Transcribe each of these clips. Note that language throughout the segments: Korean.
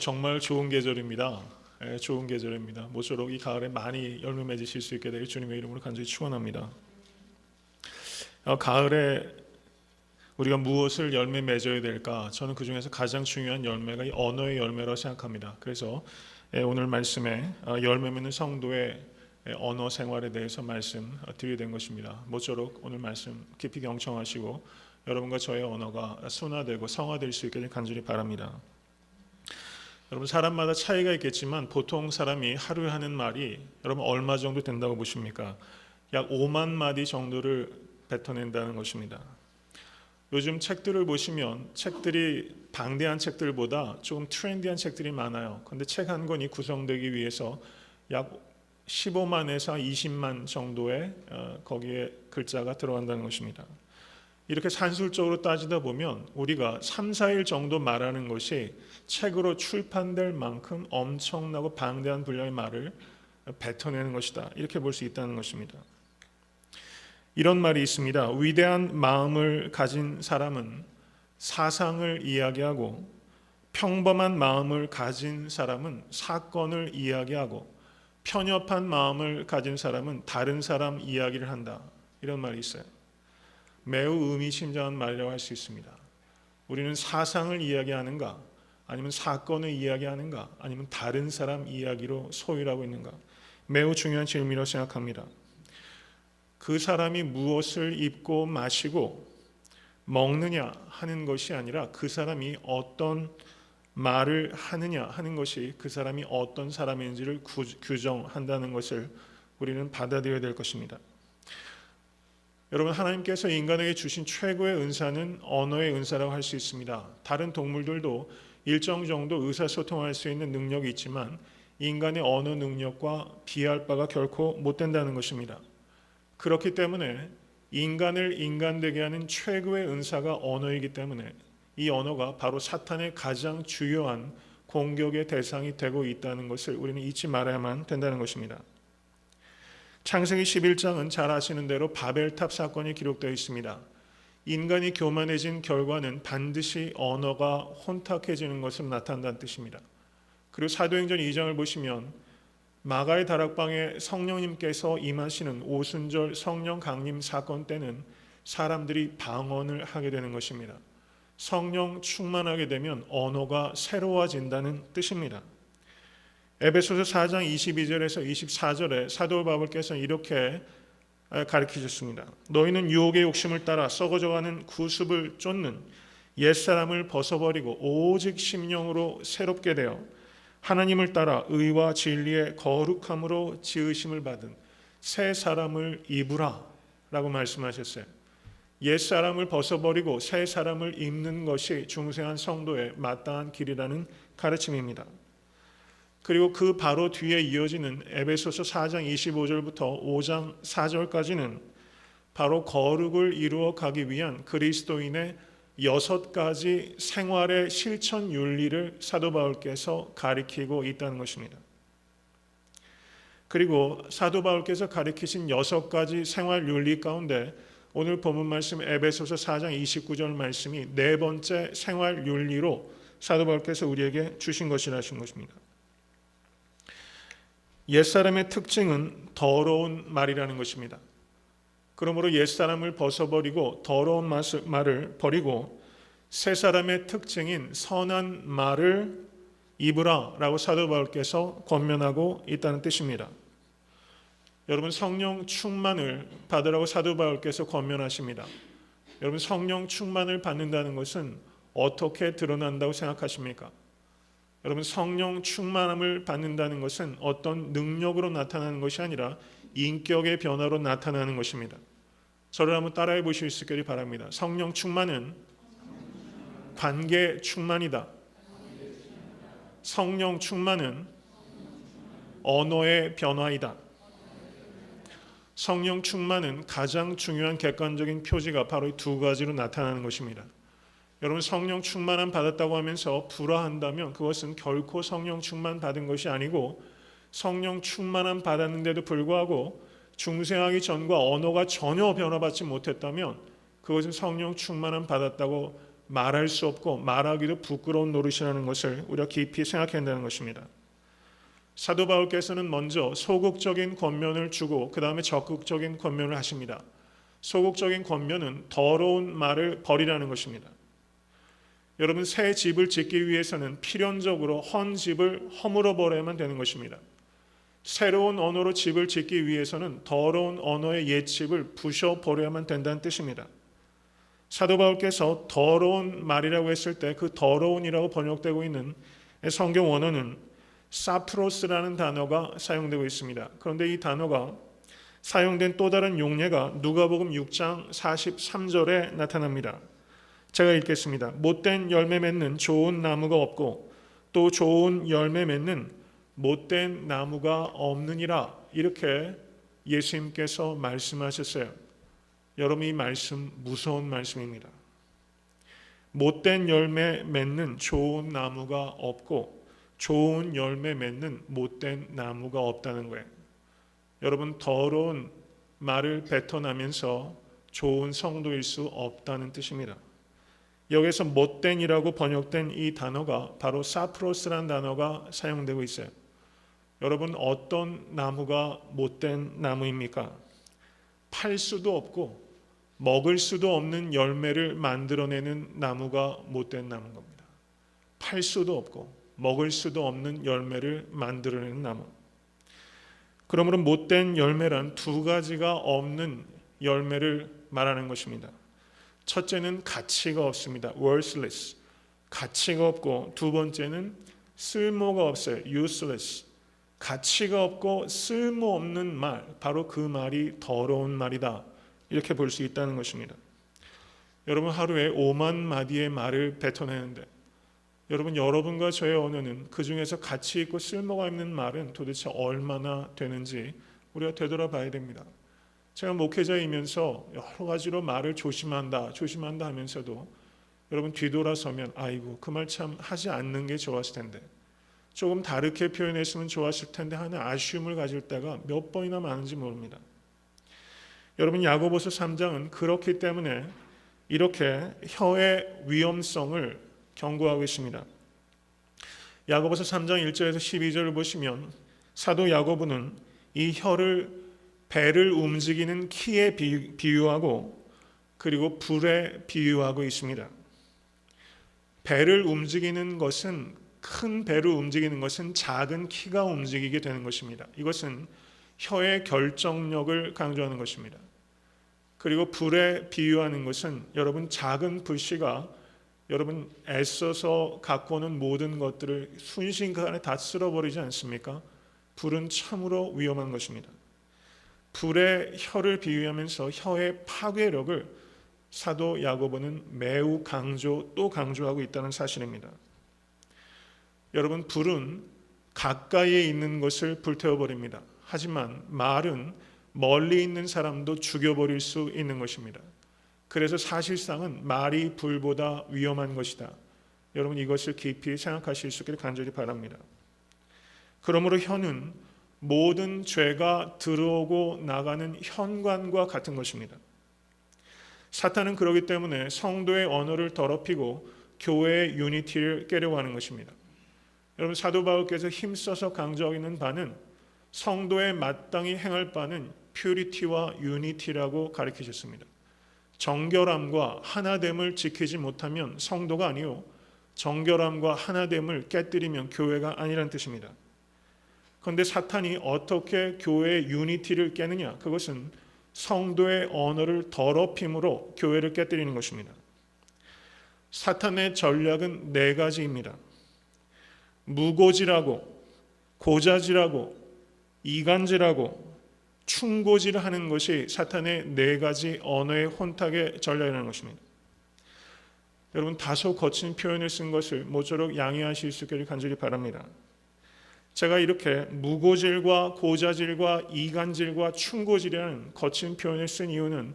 정말 좋은 계절입니다. 좋은 계절입니다. 모쪼록 이 가을에 많이 열매 맺으실 수 있게 되길 주님의 이름으로 간절히 축원합니다. 가을에 우리가 무엇을 열매 맺어야 될까? 저는 그 중에서 가장 중요한 열매가 이 언어의 열매라고 생각합니다. 그래서 오늘 말씀에 열매 맺는 성도의 언어 생활에 대해서 말씀드리게 된 것입니다. 모쪼록 오늘 말씀 깊이 경청하시고 여러분과 저의 언어가 순화되고 성화될 수 있게 간절히 바랍니다. 여러분, 사람마다 차이가 있겠지만 보통 사람이 하루에 하는 말이 여러분 얼마 정도 된다고 보십니까? 약 5만 마디 정도를 뱉어낸다는 것입니다. 요즘 책들을 보시면 책들이 방대한 책들보다 조금 트렌디한 책들이 많아요. 그런데 책 한 권이 구성되기 위해서 약 15만에서 20만 정도의 거기에 글자가 들어간다는 것입니다. 이렇게 산술적으로 따지다 보면 우리가 3, 4일 정도 말하는 것이 책으로 출판될 만큼 엄청나고 방대한 분량의 말을 뱉어내는 것이다. 이렇게 볼 수 있다는 것입니다. 이런 말이 있습니다. 위대한 마음을 가진 사람은 사상을 이야기하고 평범한 마음을 가진 사람은 사건을 이야기하고 편협한 마음을 가진 사람은 다른 사람 이야기를 한다. 이런 말이 있어요. 매우 의미심장한 말이라고 할 수 있습니다. 우리는 사상을 이야기하는가, 아니면 사건을 이야기하는가, 아니면 다른 사람 이야기로 소유하고 있는가? 매우 중요한 질문이라고 생각합니다. 그 사람이 무엇을 입고 마시고 먹느냐 하는 것이 아니라 그 사람이 어떤 말을 하느냐 하는 것이 그 사람이 어떤 사람인지를 규정한다는 것을 우리는 받아들여야 될 것입니다. 여러분, 하나님께서 인간에게 주신 최고의 은사는 언어의 은사라고 할 수 있습니다. 다른 동물들도 일정 정도 의사소통할 수 있는 능력이 있지만 인간의 언어 능력과 비할 바가 결코 못 된다는 것입니다. 그렇기 때문에 인간을 인간되게 하는 최고의 은사가 언어이기 때문에 이 언어가 바로 사탄의 가장 주요한 공격의 대상이 되고 있다는 것을 우리는 잊지 말아야만 된다는 것입니다. 창세기 11장은 잘 아시는 대로 바벨탑 사건이 기록되어 있습니다. 인간이 교만해진 결과는 반드시 언어가 혼탁해지는 것을 나타낸다는 뜻입니다. 그리고 사도행전 2장을 보시면 마가의 다락방에 성령님께서 임하시는 오순절 성령 강림 사건 때는 사람들이 방언을 하게 되는 것입니다. 성령 충만하게 되면 언어가 새로워진다는 뜻입니다. 에베소서 4장 22절에서 24절에 사도 바울께서 이렇게 가르치셨습니다. 너희는 유혹의 욕심을 따라 썩어져가는 구습을 쫓는 옛사람을 벗어버리고 오직 심령으로 새롭게 되어 하나님을 따라 의와 진리의 거룩함으로 지으심을 받은 새 사람을 입으라 라고 말씀하셨어요. 옛사람을 벗어버리고 새 사람을 입는 것이 중생한 성도의 마땅한 길이라는 가르침입니다. 그리고 그 바로 뒤에 이어지는 에베소서 4장 25절부터 5장 4절까지는 바로 거룩을 이루어 가기 위한 그리스도인의 6가지 생활의 실천 윤리를 사도 바울께서 가리키고 있다는 것입니다. 그리고 사도 바울께서 가리키신 6가지 생활 윤리 가운데 오늘 본문 말씀 에베소서 4장 29절 말씀이 네 번째 생활 윤리로 사도 바울께서 우리에게 주신 것이라는 것입니다. 옛사람의 특징은 더러운 말이라는 것입니다. 그러므로 옛사람을 벗어버리고 더러운 말을 버리고 새 사람의 특징인 선한 말을 입으라 라고 사도 바울께서 권면하고 있다는 뜻입니다. 여러분, 성령 충만을 받으라고 사도 바울께서 권면하십니다. 여러분, 성령 충만을 받는다는 것은 어떻게 드러난다고 생각하십니까? 여러분, 성령 충만함을 받는다는 것은 어떤 능력으로 나타나는 것이 아니라 인격의 변화로 나타나는 것입니다. 저를 한번 따라해 보실 수 있기를 바랍니다. 성령 충만은 관계 충만이다. 성령 충만은 언어의 변화이다. 성령 충만은 가장 중요한 객관적인 표지가 바로 이 두 가지로 나타나는 것입니다. 여러분, 성령 충만함 받았다고 하면서 불화한다면 그것은 결코 성령 충만 받은 것이 아니고 성령 충만함 받았는데도 불구하고 중생하기 전과 언어가 전혀 변화받지 못했다면 그것은 성령 충만함 받았다고 말할 수 없고 말하기도 부끄러운 노릇이라는 것을 우리가 깊이 생각해야 한다는 것입니다. 사도 바울께서는 먼저 소극적인 권면을 주고 그 다음에 적극적인 권면을 하십니다. 소극적인 권면은 더러운 말을 버리라는 것입니다. 여러분, 새 집을 짓기 위해서는 필연적으로 헌 집을 허물어 버려야만 되는 것입니다. 새로운 언어로 집을 짓기 위해서는 더러운 언어의 옛 집을 부셔 버려야만 된다는 뜻입니다. 사도 바울께서 더러운 말이라고 했을 때 그 더러운이라고 번역되고 있는 성경 원어는 사프로스라는 단어가 사용되고 있습니다. 그런데 이 단어가 사용된 또 다른 용례가 누가복음 6장 43절에 나타납니다. 제가 읽겠습니다. 못된 열매 맺는 좋은 나무가 없고 또 좋은 열매 맺는 못된 나무가 없느니라. 이렇게 예수님께서 말씀하셨어요. 여러분, 이 말씀 무서운 말씀입니다. 못된 열매 맺는 좋은 나무가 없고 좋은 열매 맺는 못된 나무가 없다는 거예요. 여러분, 더러운 말을 뱉어나면서 좋은 성도일 수 없다는 뜻입니다. 여기서 못된이라고 번역된 이 단어가 바로 사프로스라는 단어가 사용되고 있어요. 여러분, 어떤 나무가 못된 나무입니까? 팔 수도 없고 먹을 수도 없는 열매를 만들어내는 나무가 못된 나무인 겁니다. 팔 수도 없고 먹을 수도 없는 열매를 만들어내는 나무. 그러므로 못된 열매란 두 가지가 없는 열매를 말하는 것입니다. 첫째는 가치가 없습니다. worthless. 가치가 없고, 두 번째는 쓸모가 없어요. useless. 가치가 없고 쓸모없는 말, 바로 그 말이 더러운 말이다. 이렇게 볼 수 있다는 것입니다. 여러분, 하루에 5만 마디의 말을 뱉어내는데 여러분, 여러분과 저의 언어는 그 중에서 가치 있고 쓸모가 있는 말은 도대체 얼마나 되는지 우리가 되돌아봐야 됩니다. 제가 목회자이면서 여러 가지로 말을 조심한다 하면서도 여러분, 뒤돌아서면 아이고, 그 말 참 하지 않는 게 좋았을 텐데, 조금 다르게 표현했으면 좋았을 텐데 하는 아쉬움을 가질 때가 몇 번이나 많은지 모릅니다. 여러분, 야고보서 3장은 그렇기 때문에 이렇게 혀의 위험성을 경고하고 있습니다. 야고보서 3장 1절에서 12절을 보시면 사도 야고보는 이 혀를 배를 움직이는 키에 비유하고 그리고 불에 비유하고 있습니다. 배를 움직이는 것은, 큰 배를 움직이는 것은 작은 키가 움직이게 되는 것입니다. 이것은 혀의 결정력을 강조하는 것입니다. 그리고 불에 비유하는 것은 여러분, 작은 불씨가 여러분 애써서 갖고 오는 모든 것들을 순식간에 다 쓸어버리지 않습니까? 불은 참으로 위험한 것입니다. 불에 혀를 비유하면서 혀의 파괴력을 사도 야고보는 매우 또 강조하고 있다는 사실입니다. 여러분, 불은 가까이에 있는 것을 불태워버립니다. 하지만 말은 멀리 있는 사람도 죽여버릴 수 있는 것입니다. 그래서 사실상은 말이 불보다 위험한 것이다. 여러분, 이것을 깊이 생각하실 수 있기를 간절히 바랍니다. 그러므로 혀는 모든 죄가 들어오고 나가는 현관과 같은 것입니다. 사탄은 그렇기 때문에 성도의 언어를 더럽히고 교회의 유니티를 깨려고 하는 것입니다. 여러분, 사도 바울께서 힘써서 강조하고 있는 바는 성도의 마땅히 행할 바는 퓨리티와 유니티라고 가르치셨습니다. 정결함과 하나됨을 지키지 못하면 성도가 아니요, 정결함과 하나됨을 깨뜨리면 교회가 아니라는 뜻입니다. 그런데 사탄이 어떻게 교회의 유니티를 깨느냐? 그것은 성도의 언어를 더럽힘으로 교회를 깨뜨리는 것입니다. 사탄의 전략은 4가지입니다. 무고질하고 고자질하고 이간질하고 충고질하는 것이 사탄의 4가지 언어의 혼탁의 전략이라는 것입니다. 여러분, 다소 거친 표현을 쓴 것을 모쪼록 양해하실 수 있기를 간절히 바랍니다. 제가 이렇게 무고질과 고자질과 이간질과 충고질이라는 거친 표현을 쓴 이유는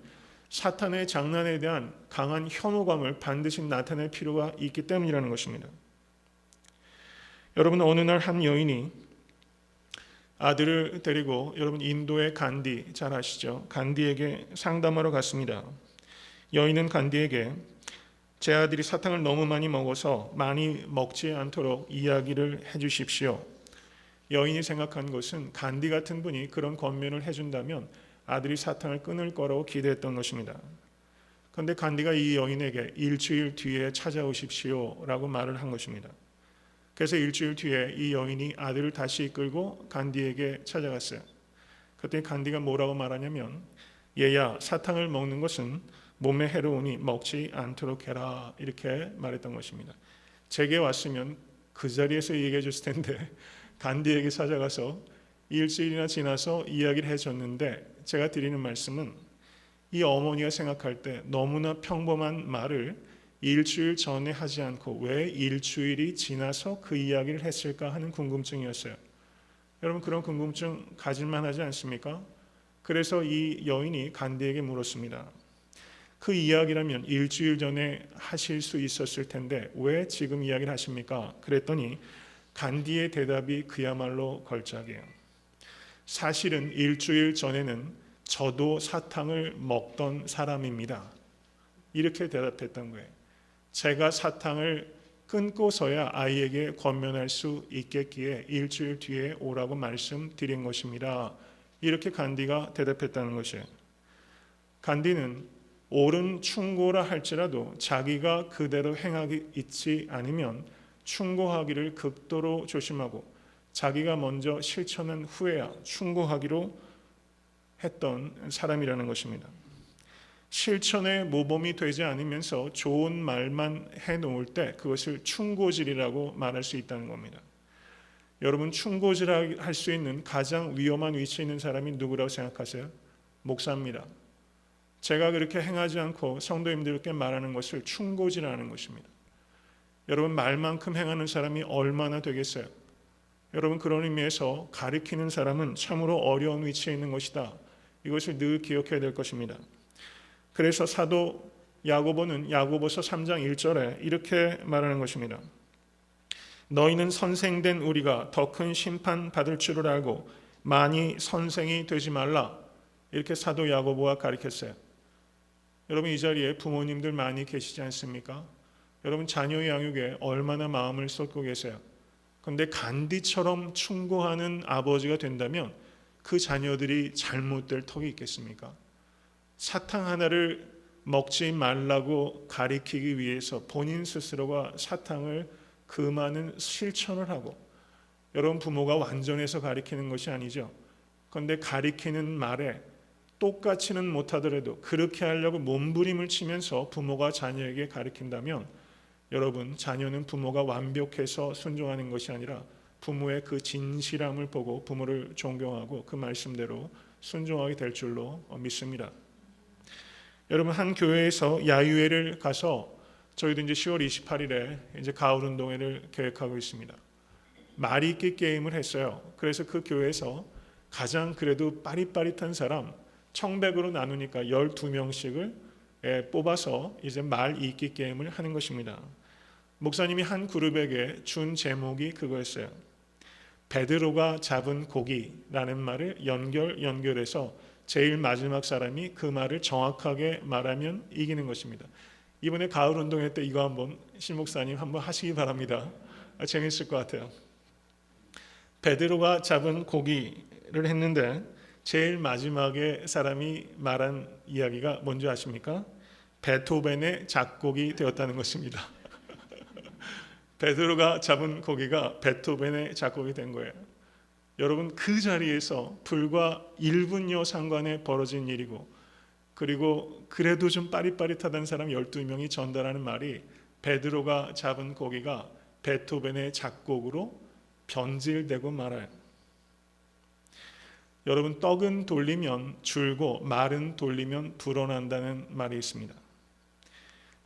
사탄의 장난에 대한 강한 혐오감을 반드시 나타낼 필요가 있기 때문이라는 것입니다. 여러분, 어느 날 한 여인이 아들을 데리고 여러분 인도의 간디 잘 아시죠? 간디에게 상담하러 갔습니다. 여인은 간디에게 제 아들이 사탕을 너무 많이 먹어서 많이 먹지 않도록 이야기를 해주십시오. 여인이 생각한 것은 간디 같은 분이 그런 권면을 해준다면 아들이 사탕을 끊을 거라고 기대했던 것입니다. 그런데 간디가 이 여인에게 일주일 뒤에 찾아오십시오 라고 말을 한 것입니다. 그래서 일주일 뒤에 이 여인이 아들을 다시 이끌고 간디에게 찾아갔어요. 그때 간디가 뭐라고 말하냐면, 얘야, 사탕을 먹는 것은 몸에 해로우니 먹지 않도록 해라, 이렇게 말했던 것입니다. 제게 왔으면 그 자리에서 얘기해 줬을 텐데 간디에게 찾아가서 일주일이나 지나서 이야기를 해줬는데, 제가 드리는 말씀은 이 어머니가 생각할 때 너무나 평범한 말을 일주일 전에 하지 않고 왜 일주일이 지나서 그 이야기를 했을까 하는 궁금증이었어요. 여러분, 그런 궁금증 가질만 하지 않습니까? 그래서 이 여인이 간디에게 물었습니다. 그 이야기라면 일주일 전에 하실 수 있었을 텐데 왜 지금 이야기를 하십니까? 그랬더니 간디의 대답이 그야말로 걸작이에요. 사실은 일주일 전에는 저도 사탕을 먹던 사람입니다. 이렇게 대답했던 거예요. 제가 사탕을 끊고서야 아이에게 권면할 수 있겠기에 일주일 뒤에 오라고 말씀드린 것입니다. 이렇게 간디가 대답했다는 것이에요. 간디는 옳은 충고라 할지라도 자기가 그대로 행하기 있지 않으면 충고하기를 극도로 조심하고 자기가 먼저 실천한 후에야 충고하기로 했던 사람이라는 것입니다. 실천의 모범이 되지 않으면서 좋은 말만 해놓을 때 그것을 충고질이라고 말할 수 있다는 겁니다. 여러분, 충고질할 수 있는 가장 위험한 위치에 있는 사람이 누구라고 생각하세요? 목사입니다. 제가 그렇게 행하지 않고 성도님들께 말하는 것을 충고질하는 것입니다. 여러분, 말만큼 행하는 사람이 얼마나 되겠어요? 여러분, 그런 의미에서 가리키는 사람은 참으로 어려운 위치에 있는 것이다. 이것을 늘 기억해야 될 것입니다. 그래서 사도 야고보는 야고보서 3장 1절에 이렇게 말하는 것입니다. 너희는 선생된 우리가 더 큰 심판 받을 줄을 알고 많이 선생이 되지 말라. 이렇게 사도 야고보가 가르쳤어요. 여러분, 이 자리에 부모님들 많이 계시지 않습니까? 여러분, 자녀 양육에 얼마나 마음을 쏟고 계세요. 그런데 간디처럼 충고하는 아버지가 된다면 그 자녀들이 잘못될 턱이 있겠습니까? 사탕 하나를 먹지 말라고 가리키기 위해서 본인 스스로가 사탕을 금하는 실천을 하고, 여러분, 부모가 완전해서 가리키는 것이 아니죠. 그런데 가리키는 말에 똑같이는 못하더라도 그렇게 하려고 몸부림을 치면서 부모가 자녀에게 가리킨다면 여러분, 자녀는 부모가 완벽해서 순종하는 것이 아니라 부모의 그 진실함을 보고 부모를 존경하고 그 말씀대로 순종하게 될 줄로 믿습니다. 여러분, 한 교회에서 야유회를 가서 저희도 이제 10월 28일에 이제 가을 운동회를 계획하고 있습니다. 말잇기 게임을 했어요. 그래서 그 교회에서 가장 그래도 빠릿빠릿한 사람 청백으로 나누니까 12명씩을 뽑아서 이제 말잇기 게임을 하는 것입니다. 목사님이 한 그룹에게 준 제목이 그거였어요. 베드로가 잡은 고기라는 말을 연결해서 제일 마지막 사람이 그 말을 정확하게 말하면 이기는 것입니다. 이번에 가을 운동회 때 이거 한번 신 목사님 한번 하시기 바랍니다. 재밌을 것 같아요. 베드로가 잡은 고기를 했는데 제일 마지막에 사람이 말한 이야기가 뭔지 아십니까? 베토벤의 작곡이 되었다는 것입니다. 베드로가 잡은 고기가 베토벤의 작곡이 된 거예요. 여러분, 그 자리에서 불과 1분여 상관에 벌어진 일이고, 그리고 그래도 좀 빠릿빠릿하다는 사람 12명이 전달하는 말이 베드로가 잡은 고기가 베토벤의 작곡으로 변질되고 말아요. 여러분, 떡은 돌리면 줄고 말은 돌리면 불어난다는 말이 있습니다.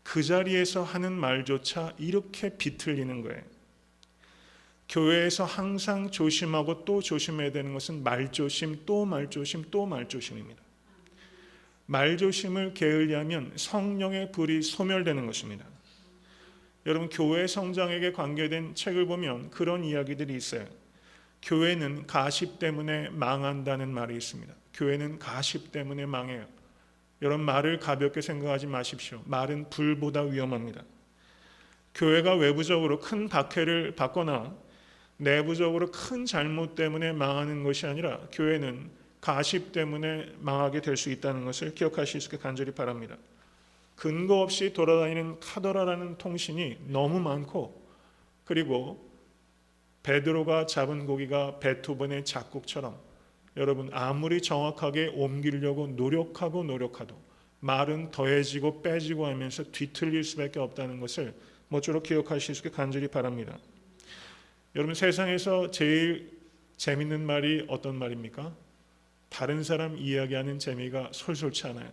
그 자리에서 하는 말조차 이렇게 비틀리는 거예요. 교회에서 항상 조심하고 또 조심해야 되는 것은 말조심, 또 말조심, 또 말조심입니다. 말조심을 게을리하면 성령의 불이 소멸되는 것입니다. 여러분, 교회 성장에게 관계된 책을 보면 그런 이야기들이 있어요. 교회는 가십 때문에 망한다는 말이 있습니다. 교회는 가십 때문에 망해요. 여러분, 말을 가볍게 생각하지 마십시오. 말은 불보다 위험합니다. 교회가 외부적으로 큰 박해를 받거나 내부적으로 큰 잘못 때문에 망하는 것이 아니라 교회는 가십 때문에 망하게 될 수 있다는 것을 기억하실 수 있게 간절히 바랍니다. 근거 없이 돌아다니는 카더라라는 통신이 너무 많고, 그리고 베드로가 잡은 고기가 베토벤의 작곡처럼 여러분, 아무리 정확하게 옮기려고 노력하고 노력해도 말은 더해지고 빼지고 하면서 뒤틀릴 수밖에 없다는 것을 모쪼록 기억하실 수 있게 간절히 바랍니다. 여러분, 세상에서 제일 재밌는 말이 어떤 말입니까? 다른 사람 이야기하는 재미가 솔솔치 않아요.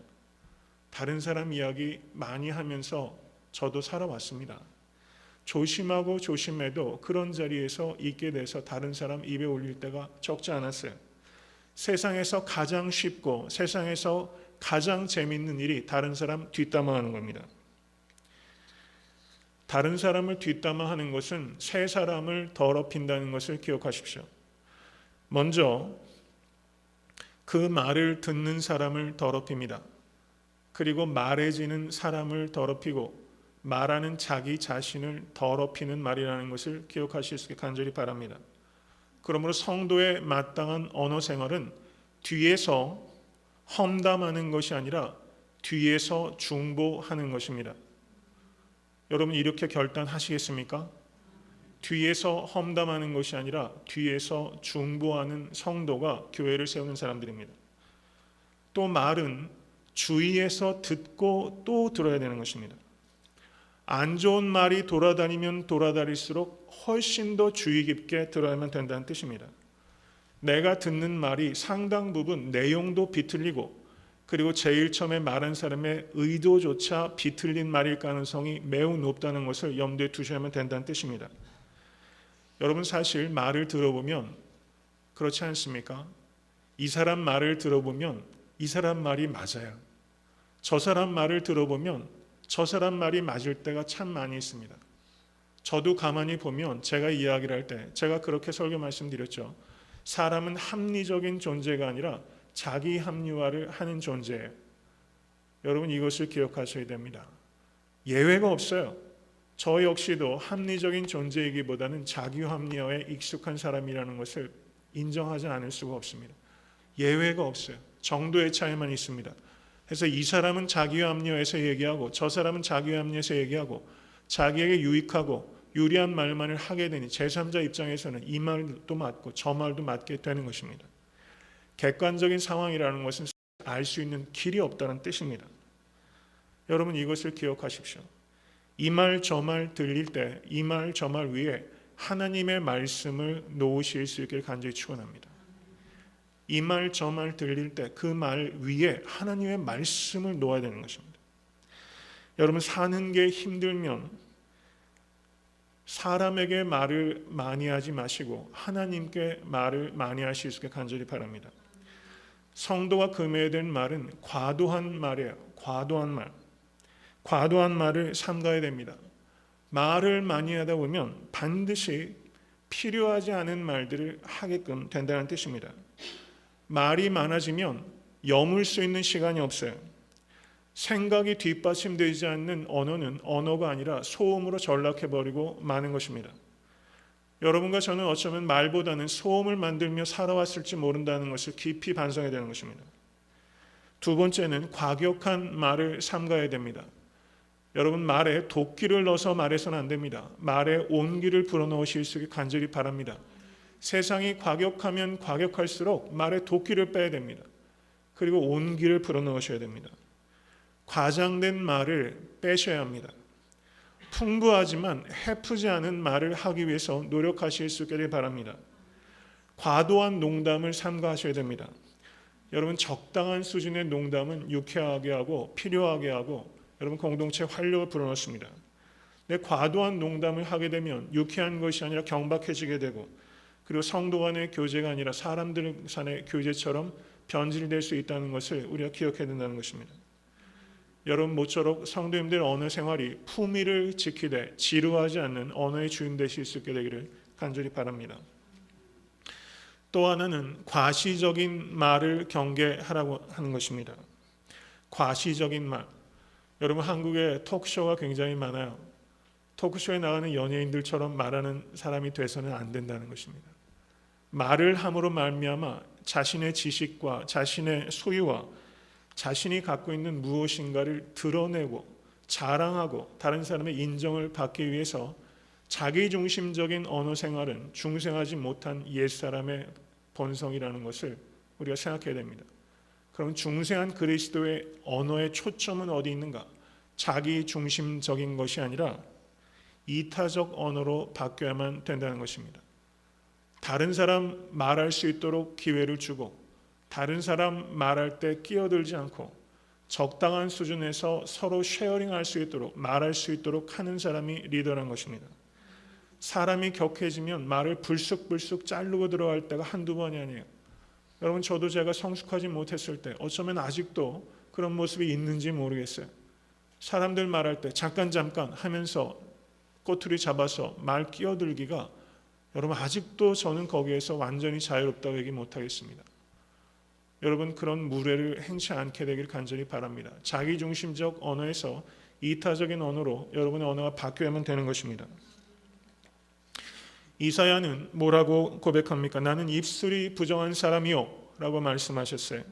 다른 사람 이야기 많이 하면서 저도 살아왔습니다. 조심하고 조심해도 그런 자리에서 있게 돼서 다른 사람 입에 올릴 때가 적지 않았어요. 세상에서 가장 쉽고 세상에서 가장 재밌는 일이 다른 사람 뒷담화하는 겁니다. 다른 사람을 뒷담화하는 것은 새 사람을 더럽힌다는 것을 기억하십시오. 먼저 그 말을 듣는 사람을 더럽힙니다. 그리고 말해지는 사람을 더럽히고 말하는 자기 자신을 더럽히는 말이라는 것을 기억하실 수 있게 간절히 바랍니다. 그러므로 성도의 마땅한 언어 생활은 뒤에서 험담하는 것이 아니라 뒤에서 중보하는 것입니다. 여러분, 이렇게 결단하시겠습니까? 뒤에서 험담하는 것이 아니라 뒤에서 중보하는 성도가 교회를 세우는 사람들입니다. 또 말은 주위에서 듣고 또 들어야 되는 것입니다. 안 좋은 말이 돌아다니면 돌아다닐수록 훨씬 더 주의 깊게 들어야만 된다는 뜻입니다. 내가 듣는 말이 상당 부분 내용도 비틀리고, 그리고 제일 처음에 말한 사람의 의도조차 비틀린 말일 가능성이 매우 높다는 것을 염두에 두셔야만 된다는 뜻입니다. 여러분, 사실 말을 들어보면 그렇지 않습니까? 이 사람 말을 들어보면 이 사람 말이 맞아요. 저 사람 말을 들어보면 저 사람 말이 맞을 때가 참 많이 있습니다. 저도 가만히 보면 제가 이야기를 할 때 제가 그렇게 설교 말씀드렸죠. 사람은 합리적인 존재가 아니라 자기 합리화를 하는 존재예요. 여러분, 이것을 기억하셔야 됩니다. 예외가 없어요. 저 역시도 합리적인 존재이기보다는 자기 합리화에 익숙한 사람이라는 것을 인정하지 않을 수가 없습니다. 예외가 없어요. 정도의 차이만 있습니다. 그래서 이 사람은 자기 합리화에서 얘기하고 저 사람은 자기 합리화에서 얘기하고 자기에게 유익하고 유리한 말만을 하게 되니 제3자 입장에서는 이 말도 맞고 저 말도 맞게 되는 것입니다. 객관적인 상황이라는 것은 알 수 있는 길이 없다는 뜻입니다. 여러분, 이것을 기억하십시오. 이 말 저 말 들릴 때 이 말 저 말 위에 하나님의 말씀을 놓으실 수 있기를 간절히 축원합니다. 이 말 저 말 들릴 때 그 말 위에 하나님의 말씀을 놓아야 되는 것입니다. 여러분, 사는 게 힘들면 사람에게 말을 많이 하지 마시고 하나님께 말을 많이 하실 수 있게 간절히 바랍니다. 성도가 금해야 될 말은 과도한 말이에요. 과도한 말. 과도한 말을 삼가야 됩니다. 말을 많이 하다 보면 반드시 필요하지 않은 말들을 하게끔 된다는 뜻입니다. 말이 많아지면 여물 수 있는 시간이 없어요. 생각이 뒷받침되지 않는 언어는 언어가 아니라 소음으로 전락해버리고 마는 것입니다. 여러분과 저는 어쩌면 말보다는 소음을 만들며 살아왔을지 모른다는 것을 깊이 반성해야 되는 것입니다. 두 번째는 과격한 말을 삼가야 됩니다. 여러분, 말에 도끼를 넣어서 말해서는 안 됩니다. 말에 온기를 불어넣으실 수 있게 간절히 바랍니다. 세상이 과격하면 과격할수록 말에 도끼를 빼야 됩니다. 그리고 온기를 불어넣으셔야 됩니다. 과장된 말을 빼셔야 합니다. 풍부하지만 해프지 않은 말을 하기 위해서 노력하실 수 있기를 바랍니다. 과도한 농담을 삼가하셔야 됩니다. 여러분, 적당한 수준의 농담은 유쾌하게 하고 필요하게 하고 여러분 공동체 활력을 불어넣습니다. 근데 과도한 농담을 하게 되면 유쾌한 것이 아니라 경박해지게 되고, 그리고 성도 간의 교제가 아니라 사람들 간의 교제처럼 변질될 수 있다는 것을 우리가 기억해야 된다는 것입니다. 여러분, 모쪼록 성도님들 언어 생활이 품위를 지키되 지루하지 않는 언어의 주인 되실 수 있게 되기를 간절히 바랍니다. 또 하나는 과시적인 말을 경계하라고 하는 것입니다. 과시적인 말. 여러분, 한국에 토크쇼가 굉장히 많아요. 토크쇼에 나가는 연예인들처럼 말하는 사람이 돼서는 안 된다는 것입니다. 말을 함으로 말미암아 자신의 지식과 자신의 소유와 자신이 갖고 있는 무엇인가를 드러내고 자랑하고 다른 사람의 인정을 받기 위해서 자기중심적인 언어 생활은 중생하지 못한 옛사람의 본성이라는 것을 우리가 생각해야 됩니다. 그럼 중생한 그리스도의 언어의 초점은 어디 있는가? 자기중심적인 것이 아니라 이타적 언어로 바뀌어야만 된다는 것입니다. 다른 사람 말할 수 있도록 기회를 주고 다른 사람 말할 때 끼어들지 않고 적당한 수준에서 서로 쉐어링할 수 있도록 말할 수 있도록 하는 사람이 리더라는 것입니다. 사람이 격해지면 말을 불쑥불쑥 자르고 들어갈 때가 한두 번이 아니에요. 여러분, 저도 제가 성숙하지 못했을 때 어쩌면 아직도 그런 모습이 있는지 모르겠어요. 사람들 말할 때 잠깐 하면서 꼬투리 잡아서 말 끼어들기가 여러분 아직도 저는 거기에서 완전히 자유롭다고 얘기 못하겠습니다. 여러분, 그런 무례를 행치 않게 되길 간절히 바랍니다. 자기중심적 언어에서 이타적인 언어로 여러분의 언어가 바뀌어야만 되는 것입니다. 이사야는 뭐라고 고백합니까? 나는 입술이 부정한 사람이요 라고 말씀하셨어요.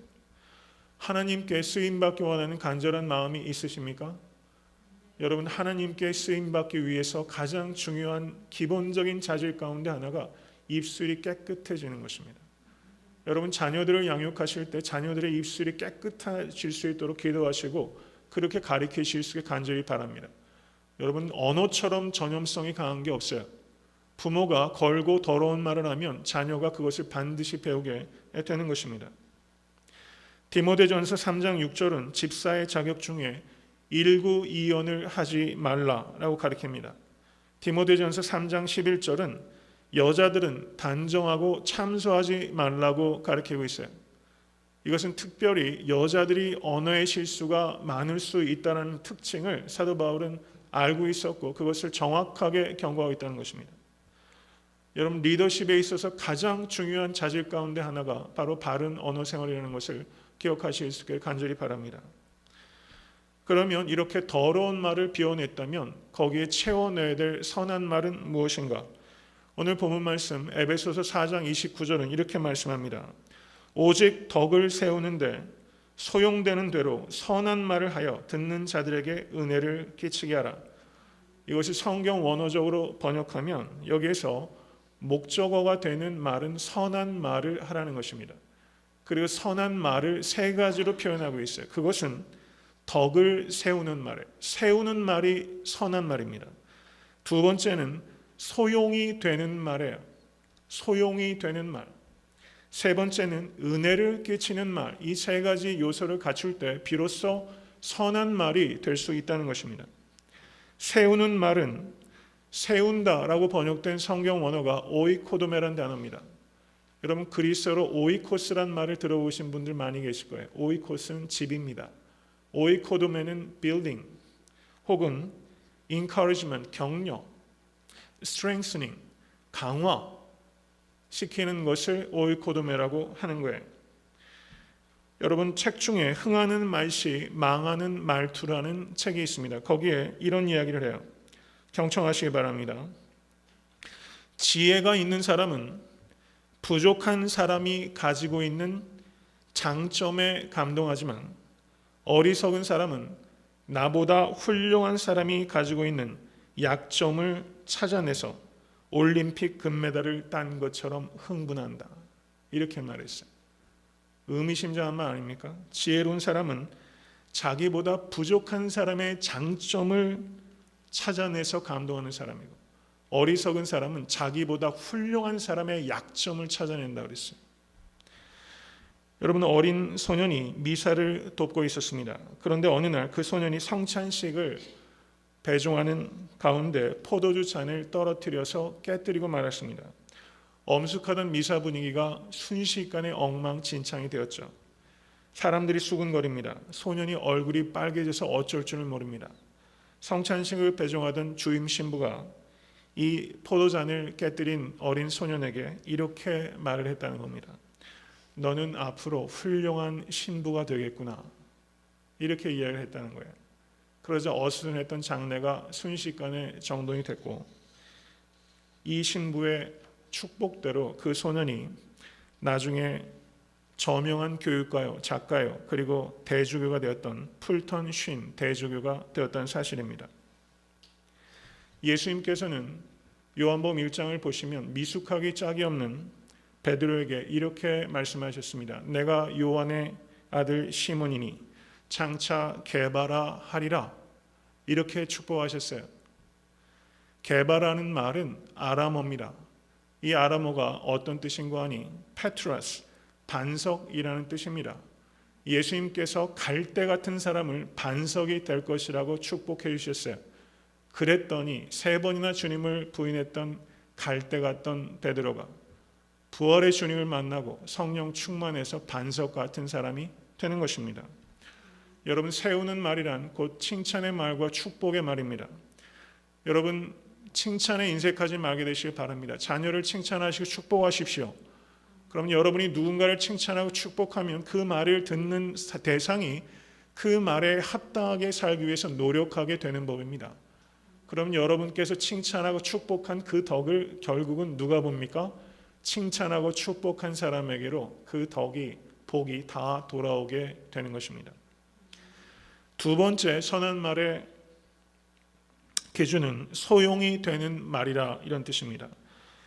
하나님께 쓰임받기 원하는 간절한 마음이 있으십니까? 여러분, 하나님께 쓰임받기 위해서 가장 중요한 기본적인 자질 가운데 하나가 입술이 깨끗해지는 것입니다. 여러분, 자녀들을 양육하실 때 자녀들의 입술이 깨끗해질 수 있도록 기도하시고 그렇게 가르치실 수 있게 간절히 바랍니다. 여러분, 언어처럼 전염성이 강한 게 없어요. 부모가 걸고 더러운 말을 하면 자녀가 그것을 반드시 배우게 되는 것입니다. 디모데전서 3장 6절은 집사의 자격 중에 일구이연을 하지 말라라고 가르칩니다. 디모데전서 3장 11절은 여자들은 단정하고 참소하지 말라고 가르치고 있어요. 이것은 특별히 여자들이 언어의 실수가 많을 수 있다는 특징을 사도 바울은 알고 있었고 그것을 정확하게 경고하고 있다는 것입니다. 여러분, 리더십에 있어서 가장 중요한 자질 가운데 하나가 바로 바른 언어 생활이라는 것을 기억하실 수 있기를 간절히 바랍니다. 그러면 이렇게 더러운 말을 비워냈다면 거기에 채워내야 될 선한 말은 무엇인가? 오늘 본문 말씀 에베소서 4장 29절은 이렇게 말씀합니다. 오직 덕을 세우는데 소용되는 대로 선한 말을 하여 듣는 자들에게 은혜를 끼치게 하라. 이것이 성경 원어적으로 번역하면 여기에서 목적어가 되는 말은 선한 말을 하라는 것입니다. 그리고 선한 말을 세 가지로 표현하고 있어요. 그것은 덕을 세우는 말, 세우는 말이 선한 말입니다. 두 번째는 소용이 되는 말이에요. 소용이 되는 말. 세 번째는 은혜를 끼치는 말. 이 세 가지 요소를 갖출 때 비로소 선한 말이 될 수 있다는 것입니다. 세우는 말은 세운다라고 번역된 성경 원어가 오이코도메라는 단어입니다. 여러분, 그리스어로 오이코스란 말을 들어보신 분들 많이 계실 거예요. 오이코스는 집입니다. 오이코도메는 building 혹은 encouragement, 격려, strengthening, 강화 시키는 것을 오이코도메라고 하는 거예요. 여러분, 책 중에 흥하는 말씨 망하는 말투라는 책이 있습니다. 거기에 이런 이야기를 해요. 경청하시기 바랍니다. 지혜가 있는 사람은 부족한 사람이 가지고 있는 장점에 감동하지만 어리석은 사람은 나보다 훌륭한 사람이 가지고 있는 약점을 찾아내서 올림픽 금메달을 딴 것처럼 흥분한다. 이렇게 말했어요. 의미심장한 말 아닙니까? 지혜로운 사람은 자기보다 부족한 사람의 장점을 찾아내서 감동하는 사람이고 어리석은 사람은 자기보다 훌륭한 사람의 약점을 찾아낸다 그랬어요. 여러분, 어린 소년이 미사를 돕고 있었습니다. 그런데 어느 날 그 소년이 성찬식을 배종하는 가운데 포도주 잔을 떨어뜨려서 깨뜨리고 말았습니다. 엄숙하던 미사 분위기가 순식간에 엉망진창이 되었죠. 사람들이 수군거립니다. 소년이 얼굴이 빨개져서 어쩔 줄을 모릅니다. 성찬식을 배종하던 주임 신부가 이 포도잔을 깨뜨린 어린 소년에게 이렇게 말을 했다는 겁니다. 너는 앞으로 훌륭한 신부가 되겠구나. 이렇게 이야기를 했다는 거예요. 그러자 어수선했던 장례가 순식간에 정돈이 됐고 이 신부의 축복대로 그 소년이 나중에 저명한 교육가요, 작가요, 그리고 대주교가 되었던 풀턴 쉰 대주교가 되었다는 사실입니다. 예수님께서는 요한복음 1장을 보시면 미숙하기 짝이 없는 베드로에게 이렇게 말씀하셨습니다. 내가 요한의 아들 시몬이니 장차 게바라 하리라. 이렇게 축복하셨어요. 게바라는 말은 아람어입니다. 이 아람어가 어떤 뜻인가 하니 페트라스, 반석이라는 뜻입니다. 예수님께서 갈대 같은 사람을 반석이 될 것이라고 축복해 주셨어요. 그랬더니 3번이나 주님을 부인했던 갈대 같던 베드로가 부활의 주님을 만나고 성령 충만해서 반석 같은 사람이 되는 것입니다. 여러분, 세우는 말이란 곧 칭찬의 말과 축복의 말입니다. 여러분, 칭찬에 인색하지 말게 되시길 바랍니다. 자녀를 칭찬하시고 축복하십시오. 그럼 여러분이 누군가를 칭찬하고 축복하면 그 말을 듣는 대상이 그 말에 합당하게 살기 위해서 노력하게 되는 법입니다. 그럼 여러분께서 칭찬하고 축복한 그 덕을 결국은 누가 봅니까? 칭찬하고 축복한 사람에게로 그 덕이, 복이 다 돌아오게 되는 것입니다. 두 번째 선한 말의 기준은 소용이 되는 말이라, 이런 뜻입니다.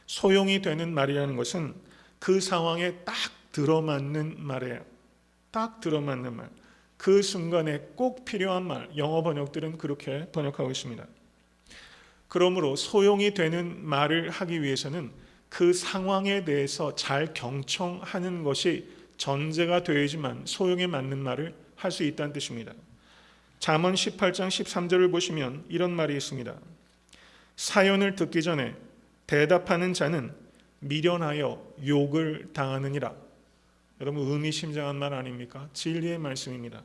소용이 되는 말이라는 것은 그 상황에 딱 들어맞는 말이에요. 딱 들어맞는 말. 그 순간에 꼭 필요한 말. 영어 번역들은 그렇게 번역하고 있습니다. 그러므로 소용이 되는 말을 하기 위해서는 그 상황에 대해서 잘 경청하는 것이 전제가 되어야지만 소용에 맞는 말을 할 수 있다는 뜻입니다. 잠언 18장 13절을 보시면 이런 말이 있습니다. 사연을 듣기 전에 대답하는 자는 미련하여 욕을 당하느니라. 여러분, 의미심장한 말 아닙니까? 진리의 말씀입니다.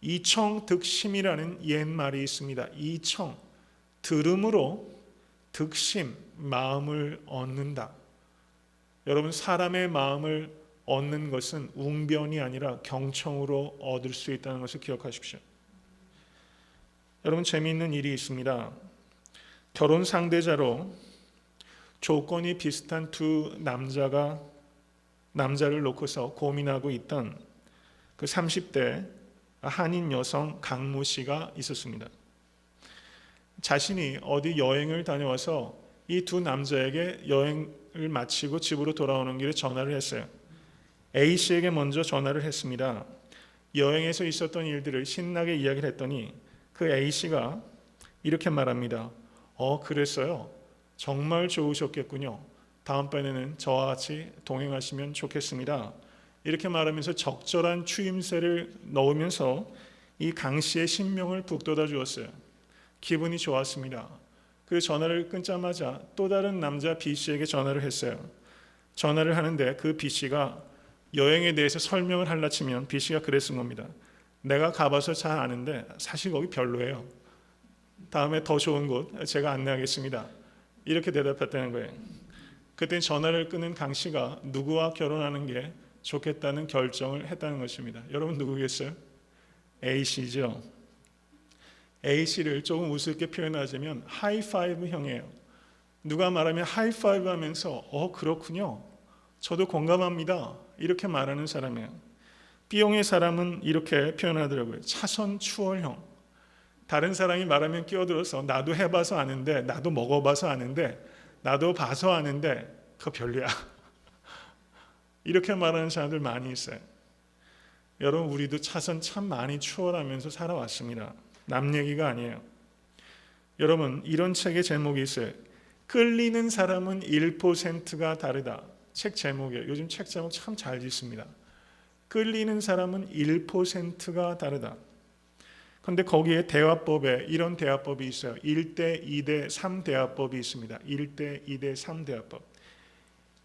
이청득심이라는 옛말이 있습니다. 이청, 들음으로 득심, 마음을 얻는다. 여러분, 사람의 마음을 얻는 것은 웅변이 아니라 경청으로 얻을 수 있다는 것을 기억하십시오. 여러분, 재미있는 일이 있습니다. 결혼 상대자로 조건이 비슷한 두 남자를 놓고서 고민하고 있던 그 30대 한인 여성 강모 씨가 있었습니다. 자신이 어디 여행을 다녀와서 이 두 남자에게 여행을 마치고 집으로 돌아오는 길에 전화를 했어요. A씨에게 먼저 전화를 했습니다. 여행에서 있었던 일들을 신나게 이야기를 했더니 그 A씨가 이렇게 말합니다. 그랬어요. 정말 좋으셨겠군요. 다음번에는 저와 같이 동행하시면 좋겠습니다. 이렇게 말하면서 적절한 추임새를 넣으면서 이 강 씨의 신명을 북돋아 주었어요. 기분이 좋았습니다. 그 전화를 끊자마자 또 다른 남자 B 씨에게 전화를 했어요. 전화를 하는데 그 B 씨가 여행에 대해서 설명을 하려 치면 B 씨가 그랬은 겁니다. 내가 가봐서 잘 아는데 사실 거기 별로예요. 다음에 더 좋은 곳 제가 안내하겠습니다. 이렇게 대답했다는 거예요. 그때 전화를 끊은 강 씨가 누구와 결혼하는 게 좋겠다는 결정을 했다는 것입니다. 여러분, 누구겠어요? A 씨죠. A 씨를 조금 우습게 표현하자면 하이파이브 형이에요. 누가 말하면 하이파이브 하면서 그렇군요. 저도 공감합니다. 이렇게 말하는 사람이에요. B형의 사람은 이렇게 표현하더라고요. 차선 추월형. 다른 사람이 말하면 끼어들어서 나도 해봐서 아는데, 나도 먹어봐서 아는데, 나도 봐서 아는데 그거 별로야. 이렇게 말하는 사람들 많이 있어요. 여러분, 우리도 차선 참 많이 추월하면서 살아왔습니다. 남 얘기가 아니에요. 여러분, 이런 책의 제목이 있어요. 끌리는 사람은 1%가 다르다. 책 제목이에요. 요즘 책 제목 참 잘 짓습니다. 끌리는 사람은 1%가 다르다. 그런데 거기에 대화법에 이런 대화법이 있어요. 1대 2대 3 대화법이 있습니다. 1대 2대 3 대화법.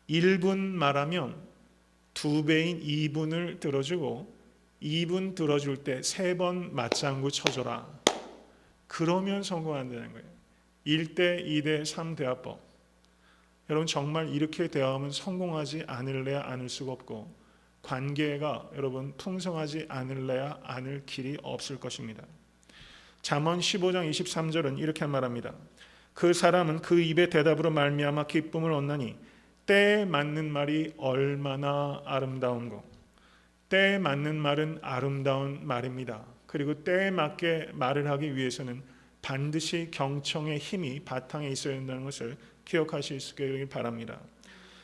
1분 말하면 2배인 2분을 들어주고 2분 들어줄 때 3번 맞장구 쳐줘라. 그러면 성공한다는 거예요. 1대 2대 3 대화법. 여러분, 정말 이렇게 대화하면 성공하지 않을래야 않을 수가 없고 관계가 여러분 풍성하지 않을 길이 없을 것입니다. 잠언 15장 23절은 이렇게 말합니다. 그 사람은 그 입의 대답으로 말미암아 기쁨을 얻나니 때에 맞는 말이 얼마나 아름다운고. 때에 맞는 말은 아름다운 말입니다. 그리고 때에 맞게 말을 하기 위해서는 반드시 경청의 힘이 바탕에 있어야 된다는 것을 기억하실 수 있기를 바랍니다.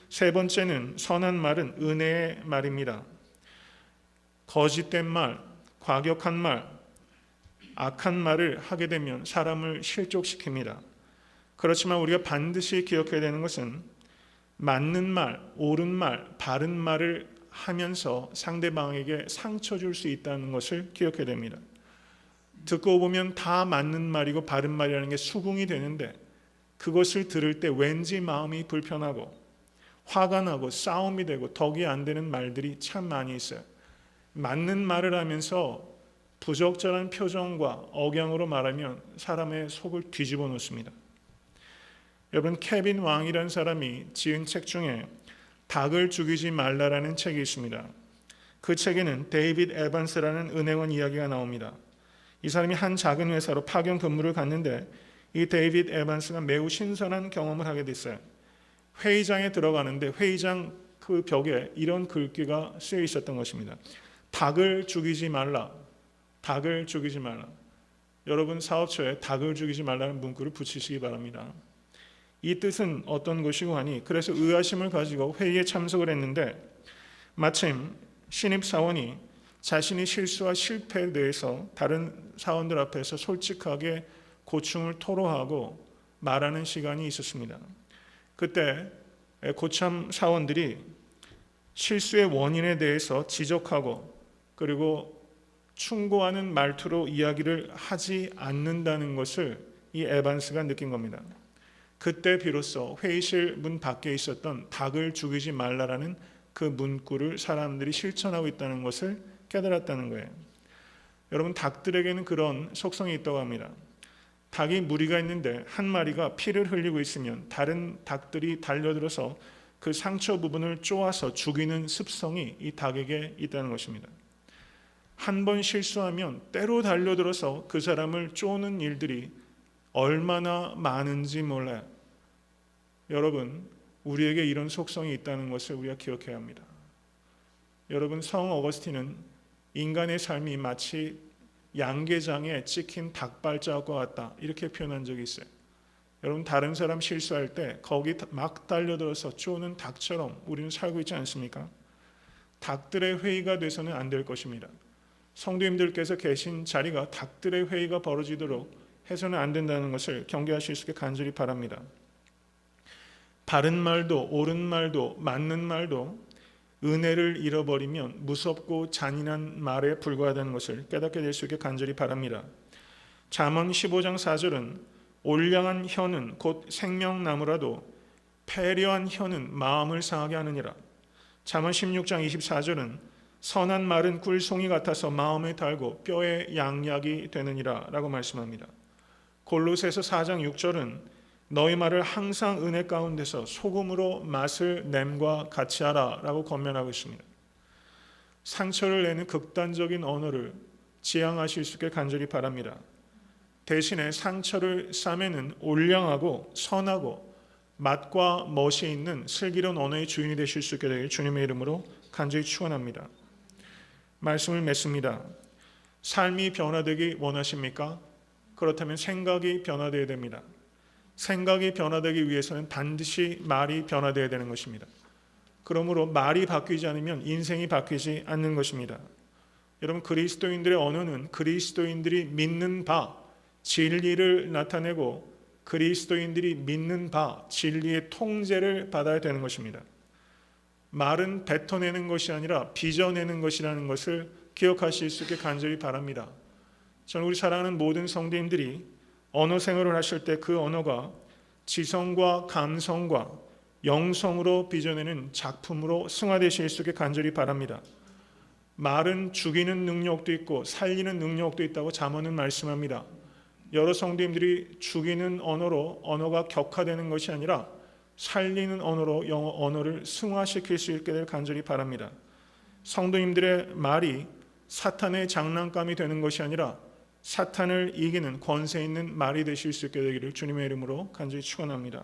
세 번째는 선한 말은 은혜의 말입니다. 거짓된 말, 과격한 말, 악한 말을 하게 되면 사람을 실족시킵니다. 그렇지만 우리가 반드시 기억해야 되는 것은 맞는 말, 옳은 말, 바른 말을 하면서 상대방에게 상처 줄 수 있다는 것을 기억해야 됩니다. 듣고 보면 다 맞는 말이고 바른 말이라는 게 수긍이 되는데 그것을 들을 때 왠지 마음이 불편하고 화가 나고 싸움이 되고 덕이 안 되는 말들이 참 많이 있어요. 맞는 말을 하면서 부적절한 표정과 억양으로 말하면 사람의 속을 뒤집어 놓습니다. 여러분, 케빈 왕이라는 사람이 지은 책 중에 닭을 죽이지 말라라는 책이 있습니다. 그 책에는 데이빗 에반스라는 은행원 이야기가 나옵니다. 이 사람이 한 작은 회사로 파견 근무를 갔는데 이 데이빗 에반스가 매우 신선한 경험을 하게 됐어요. 회의장에 들어가는데 회의장 그 벽에 이런 글귀가 쓰여 있었던 것입니다. 닭을 죽이지 말라. 닭을 죽이지 말라. 여러분, 사업처에 닭을 죽이지 말라는 문구를 붙이시기 바랍니다. 이 뜻은 어떤 것이고 하니, 그래서 의아심을 가지고 회의에 참석을 했는데 마침 신입사원이 자신의 실수와 실패에 대해서 다른 사원들 앞에서 솔직하게 고충을 토로하고 말하는 시간이 있었습니다. 그때 고참 사원들이 실수의 원인에 대해서 지적하고 그리고 충고하는 말투로 이야기를 하지 않는다는 것을 이 에반스가 느낀 겁니다. 그때 비로소 회의실 문 밖에 있었던 닭을 죽이지 말라라는 그 문구를 사람들이 실천하고 있다는 것을 깨달았다는 거예요. 여러분, 닭들에게는 그런 속성이 있다고 합니다. 닭이 무리가 있는데 한 마리가 피를 흘리고 있으면 다른 닭들이 달려들어서 그 상처 부분을 쪼아서 죽이는 습성이 이 닭에게 있다는 것입니다. 한 번 실수하면 때로 달려들어서 그 사람을 쪼는 일들이 얼마나 많은지 몰라요. 여러분, 우리에게 이런 속성이 있다는 것을 우리가 기억해야 합니다. 여러분, 성 어거스틴은 인간의 삶이 마치 양계장에 찍힌 닭발자국과 같다, 이렇게 표현한 적이 있어요. 여러분, 다른 사람 실수할 때 거기 막 달려들어서 쪼는 닭처럼 우리는 살고 있지 않습니까? 닭들의 회의가 돼서는 안 될 것입니다. 성도님들께서 계신 자리가 닭들의 회의가 벌어지도록 해서는 안 된다는 것을 경계하실 수 있게 간절히 바랍니다. 바른 말도 옳은 말도 맞는 말도 은혜를 잃어버리면 무섭고 잔인한 말에 불과하다는 것을 깨닫게 될 수 있게 간절히 바랍니다. 잠언 15장 4절은 올량한 혀는 곧 생명나무라도 패려한 혀는 마음을 상하게 하느니라. 잠언 16장 24절은 선한 말은 꿀송이 같아서 마음에 달고 뼈에 양약이 되느니라 라고 말씀합니다. 골로새서 4장 6절은 너희 말을 항상 은혜 가운데서 소금으로 맛을 냄과 같이 하라 라고 권면하고 있습니다. 상처를 내는 극단적인 언어를 지양하실 수 있게 간절히 바랍니다. 대신에 상처를 싸매는 올량하고 선하고 맛과 멋이 있는 슬기로운 언어의 주인이 되실 수 있게 되길 주님의 이름으로 간절히 축원합니다. 말씀을 맺습니다. 삶이 변화되기 원하십니까? 그렇다면 생각이 변화되어야 됩니다. 생각이 변화되기 위해서는 반드시 말이 변화되어야 되는 것입니다. 그러므로 말이 바뀌지 않으면 인생이 바뀌지 않는 것입니다. 여러분, 그리스도인들의 언어는 그리스도인들이 믿는 바 진리를 나타내고 그리스도인들이 믿는 바 진리의 통제를 받아야 되는 것입니다. 말은 뱉어내는 것이 아니라 빚어내는 것이라는 것을 기억하실 수 있게 간절히 바랍니다. 저는 우리 사랑하는 모든 성도님들이 언어 생활을 하실 때 그 언어가 지성과 감성과 영성으로 빚어내는 작품으로 승화되실 수 있게 간절히 바랍니다. 말은 죽이는 능력도 있고 살리는 능력도 있다고 잠언은 말씀합니다. 여러 성도님들이 죽이는 언어로 언어가 격화되는 것이 아니라 살리는 언어로 언어를 승화시킬 수 있게 될 간절히 바랍니다. 성도님들의 말이 사탄의 장난감이 되는 것이 아니라 사탄을 이기는 권세 있는 말이 되실 수 있게 되기를 주님의 이름으로 간절히 축원합니다.